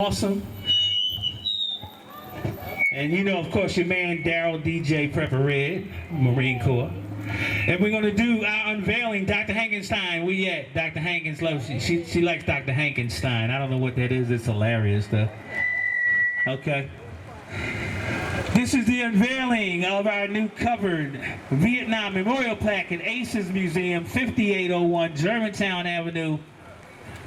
Awesome. And you know, of course, your man Daryl DJ Prepper Red, Marine Corps. And we're going to do our unveiling. Dr. Hankenstein, where you at? Dr. Hankins loves you. She likes Dr. Hankenstein. I don't know what that is. It's hilarious, though. Okay. This is the unveiling of our new covered Vietnam Memorial Plaque at ACES Museum, 5801 Germantown Avenue.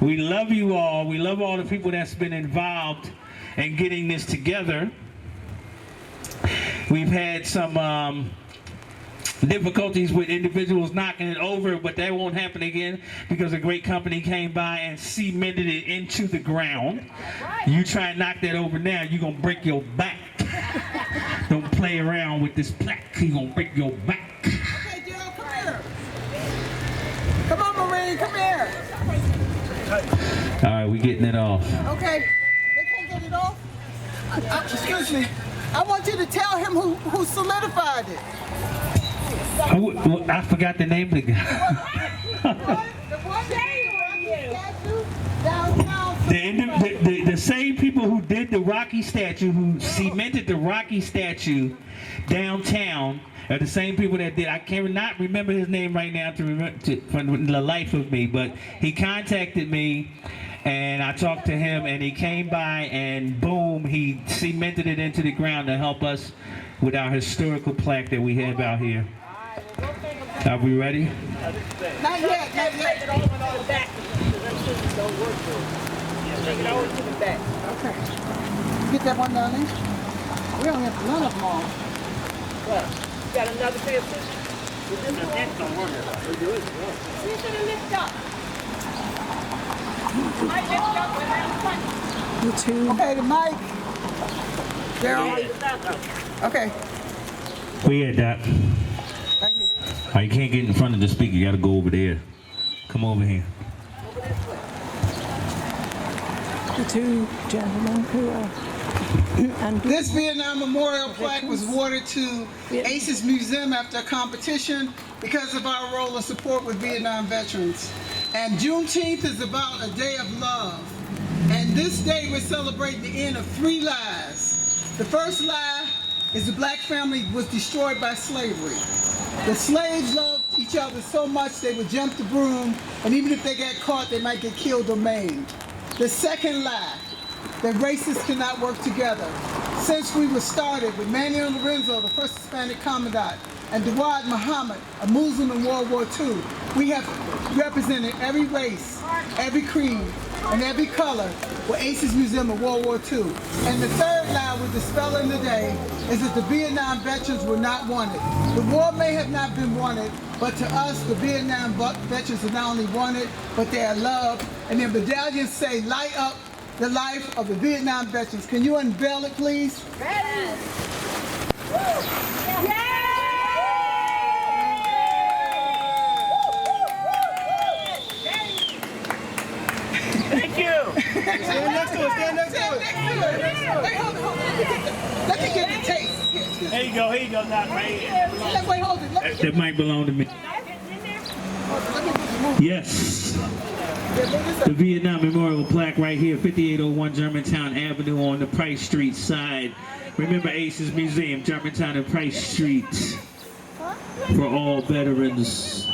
We love you all. We love all the people that's been involved in getting this together. We've had some difficulties with individuals knocking it over, but that won't happen again because a great company came by and cemented it into the ground. You try and knock that over now, you're going to break your back. Don't play around with this plaque. You're going to break your back. Okay, Joe, come here. Come on, Marine, come here. All right, we're getting it off. Okay, they can't get it off? Excuse me. I want you to tell him who solidified it. I forgot the name of the guy. The same people who did the Rocky statue, who cemented the Rocky statue downtown, are the same people that did. I cannot remember his name right now for the life of me, but he contacted me and I talked to him and he came by and boom, he cemented it into the ground to help us with our historical plaque that we have out here. Are we ready? Not yet, not yet. Take it over to the back. Don't work for it. Take it over to the back. Okay. Get that one down there. We don't have none of them all. What? You got another pair of scissors? The next don't work. See if it'll lift up. Might lift up without punching. Okay, the mic. Daryl. Okay. Where you at, Doc? Thank you. Oh, you can't get in front of the speaker. You got to go over there. Come over here. The two gentlemen who are... This Vietnam Memorial Plaque was awarded to ACES Museum after a competition because of our role of support with Vietnam veterans. And Juneteenth is about a day of love. And this day we're celebrating the end of 3 lies. The first lie is the black family was destroyed by slavery. The slaves loved each other so much they would jump the broom, and even if they got caught, they might get killed or maimed. The second lie, that races cannot work together. Since we were started with Manuel Lorenzo, the first Hispanic commandant, and Dawad Muhammad, a Muslim in World War II, we have represented every race, every creed, and every color with ACES Museum of World War II. And the third lie we're dispelling today is that the Vietnam veterans were not wanted. The war may have not been wanted, but to us, the Vietnam veterans are not only wanted, but they are loved. And their medallions say, light up the life of the Vietnam veterans. Can you unveil it, please? Ready? Thank you. Stand next to it, stand next to it. Wait, hold it. Let me get the tape. Here you go, Doc, right here. Wait, hold it. Let me That might belong to me. Yes. The Vietnam Memorial Plaque right here, 5801 Germantown Avenue on the Price Street side. Remember ACES Museum, Germantown and Price Street. For all veterans.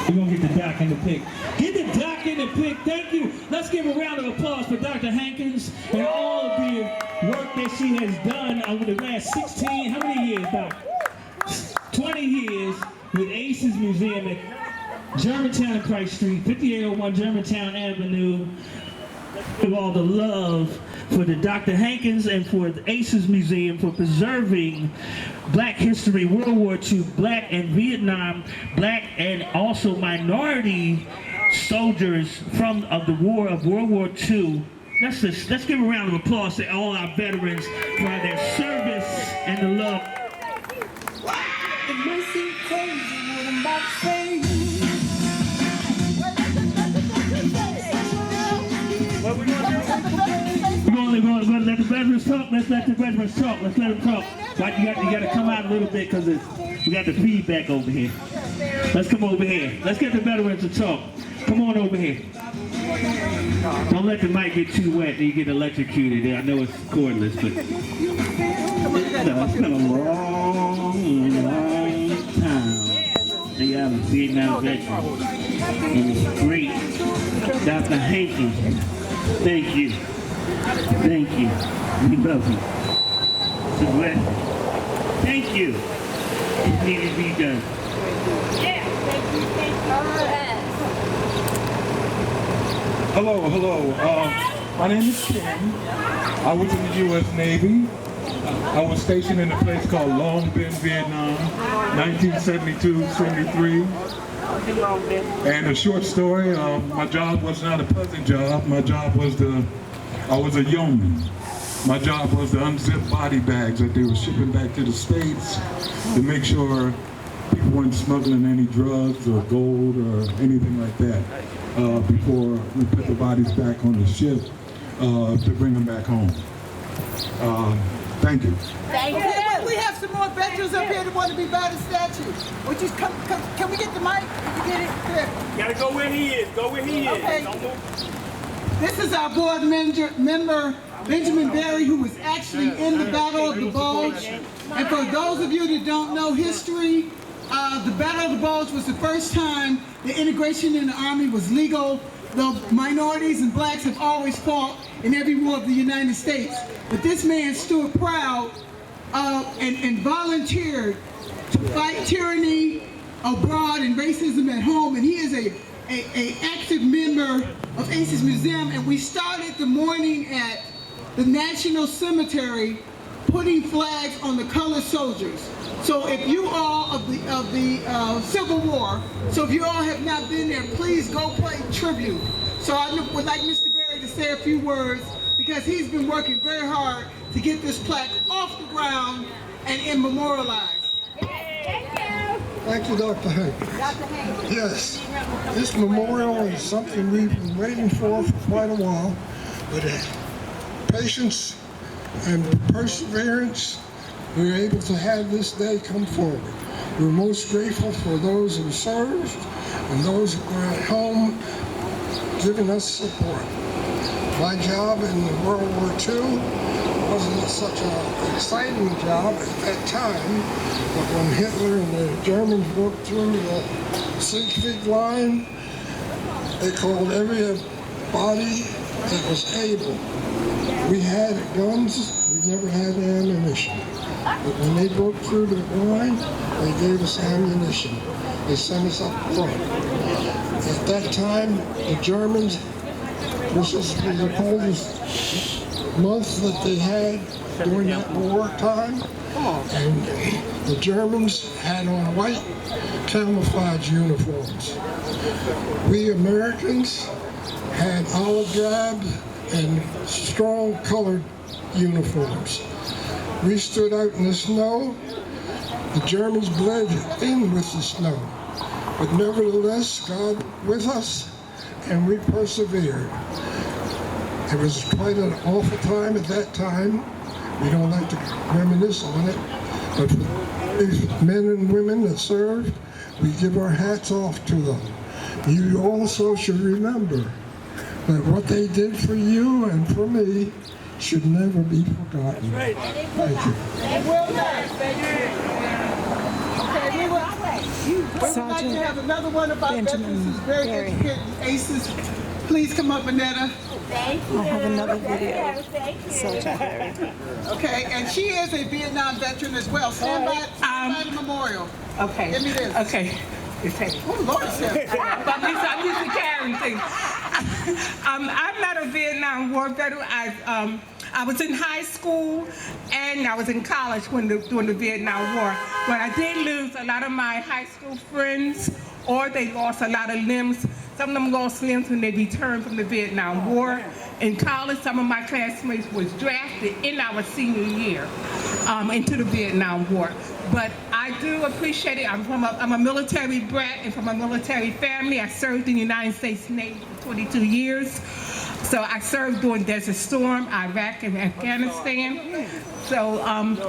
We're going to get the doc in the pic. Get the doc in the pic. Thank you. Let's give a round of applause for Dr. Hankins and all of the work that she has done over the last 16, how many years, Doc? 20 years with ACES Museum at Germantown and Price Street, 5801 Germantown Avenue. Give all the love for the Dr. Hankins and for the ACES Museum for preserving Black history, World War II, Black and Vietnam, Black and also minority soldiers from the war of World War II. Let's give a round of applause to all our veterans for their service and the love. We're going to let the veterans talk. Let's let the veterans talk. Let's let them talk. But you got to come out a little bit because we got the feedback over here. Let's come over here. Let's get the veterans to talk. Come on over here. Don't let the mic get too wet, you get electrocuted. I know it's cordless, but it's been a long time. They have a Vietnam veteran. And it's great. Dr. Hankins, thank you. Thank you. We love you. So glad. Thank you. It needed to be done. Yeah, thank you. Hello. My name is Ken. I was in the U.S. Navy. I was stationed in a place called Long Binh, Vietnam, 1972-73. And a short story, my job was not a pleasant job. My job was I was a yeoman. My job was to unzip body bags that they were shipping back to the States to make sure people weren't smuggling any drugs or gold or anything like that before we put the bodies back on the ship to bring them back home. Thank you. Thank you. Okay, we have some more veterans up here that want to be by the statue. Would you come, can we get the mic? Can you get it? There. Gotta go where he is. Go where he is. Okay. This is our board member, Benjamin Berry, who was actually in the Battle of the Bulge. And for those of you that don't know history, the Battle of the Bulge was the first time the integration in the Army was legal, though minorities and blacks have always fought in every war of the United States. But this man stood proud and volunteered to fight tyranny abroad and racism at home, and he is a active member of ACES Museum, and we started the morning at the National Cemetery putting flags on the colored soldiers. So if you all of the Civil War, so if you all have not been there, please go pay tribute. So I would like Mr. Berry to say a few words because he's been working very hard to get this plaque off the ground and memorialized. Thank you, Dr. Hank. Yes, this memorial is something we've been waiting for quite a while, but patience and perseverance, we were able to have this day come forward. We're most grateful for those who served and those who were at home giving us support. My job in World War II wasn't such an exciting job at that time, but when Hitler and the Germans broke through the Siegfried line, they called everybody that was able. We had guns, we never had ammunition. But when they broke through the line, they gave us ammunition. They sent us up front. At that time, the Germans, this was the coldest month that they had during that war time. And the Germans had on white camouflage uniforms. We Americans had olive drab and strong colored uniforms. We stood out in the snow. The Germans bled in with the snow. But nevertheless, God with us, and we persevered. It was quite an awful time at that time. We don't like to reminisce on it, but for these men and women that served, we give our hats off to them. You also should remember that what they did for you and for me should never be forgotten. Thank you. Okay, we would like to have another one about veterans who's very educated in ACES. Please come up, Annetta. Thank you. I have another video. Thank you. Sgt Berry. Okay, and she is a Vietnam veteran as well. Stand by the memorial. Okay. Give me this. Okay. Oh, Lord, I'm used to carrying things. I'm not a Vietnam War veteran. I was in high school and I was in college during the Vietnam War. But I did lose a lot of my high school friends, or they lost a lot of limbs. Some of them lost limbs when they returned from the Vietnam War. In college, some of my classmates was drafted in our senior year into the Vietnam War. But I do appreciate it. I'm a military brat and from a military family. I served in the United States Navy for 22 years. So I served during Desert Storm, Iraq, and Afghanistan. So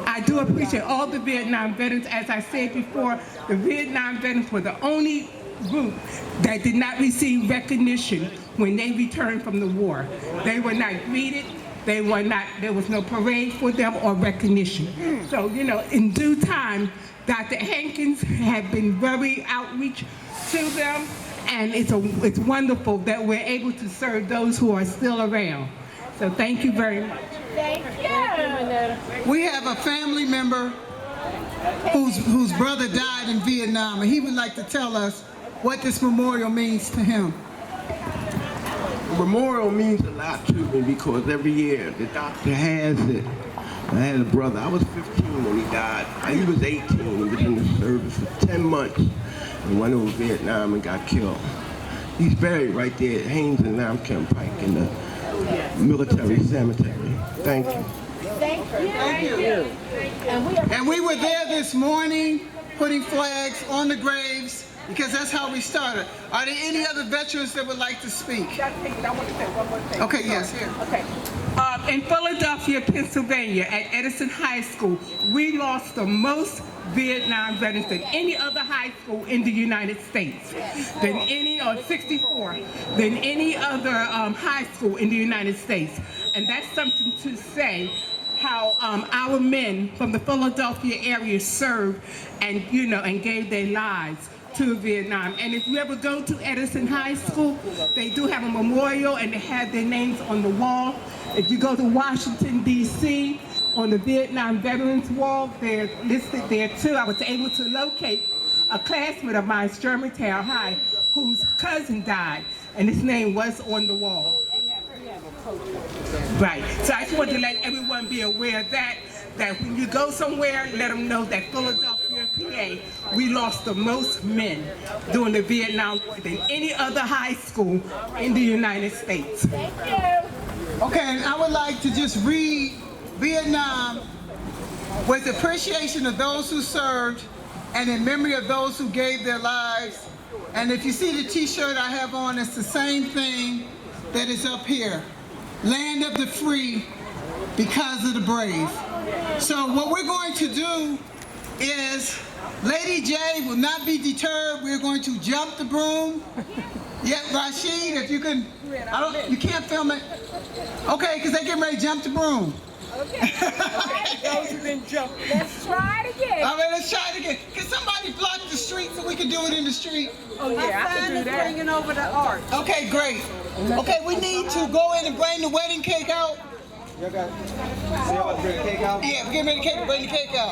I do appreciate all the Vietnam veterans. As I said before, the Vietnam veterans were the only group that did not receive recognition when they returned from the war. They were not greeted. There was no parade for them or recognition. So, you know, in due time, Dr. Hankins had been very outreach to them, and it's wonderful that we're able to serve those who are still around. So thank you very much. Thank you. We have a family member whose brother died in Vietnam, and he would like to tell us what this memorial means to him. Memorial means a lot to me because every year the doctor has it. I had a brother, I was 15 when he died. He was 18, he was in the service for 10 months and went over Vietnam and got killed. He's buried right there at Haynes and Namcam Pike in the military cemetery. Thank you. Thank you. And we were there this morning putting flags on the graves because that's how we started. Are there any other veterans that would like to speak? I want to say one more thing. Okay, yes, here. Okay. In Philadelphia, Pennsylvania, at Edison High School, we lost the most Vietnam veterans than any other high school in the United States, than any, or 64, than any other high school in the United States. And that's something to say how our men from the Philadelphia area served and, you know, and gave their lives to Vietnam. And if you ever go to Edison High School, they do have a memorial and they have their names on the wall. If you go to Washington, D.C., on the Vietnam Veterans Wall, they're listed there too. I was able to locate a classmate of mine, Germantown High, whose cousin died, and his name was on the wall. Right, so I just wanted to let everyone be aware of that when you go somewhere, let them know that Philadelphia, PA, we lost the most men during the Vietnam War than any other high school in the United States. Thank you. Okay, and I would like to just read Vietnam with appreciation of those who served and in memory of those who gave their lives. And if you see the t-shirt I have on, it's the same thing that is up here. Land of the free because of the brave. So what we're going to do is, Lady J will not be deterred. We're going to jump the broom. Yeah, Rashid, if you can, you can't film it. Okay, because they're getting ready to jump the broom. Okay. Those who didn't jump. Let's try it again. All right, let's try it again. Can somebody block the street so we can do it in the street? Oh yeah, I can do that. Bringing over the arch. Okay, great. Okay, we need to go in and bring the wedding cake out. Y'all got, so y'all about to bring the cake out? Yeah, we're getting ready to bring the cake out.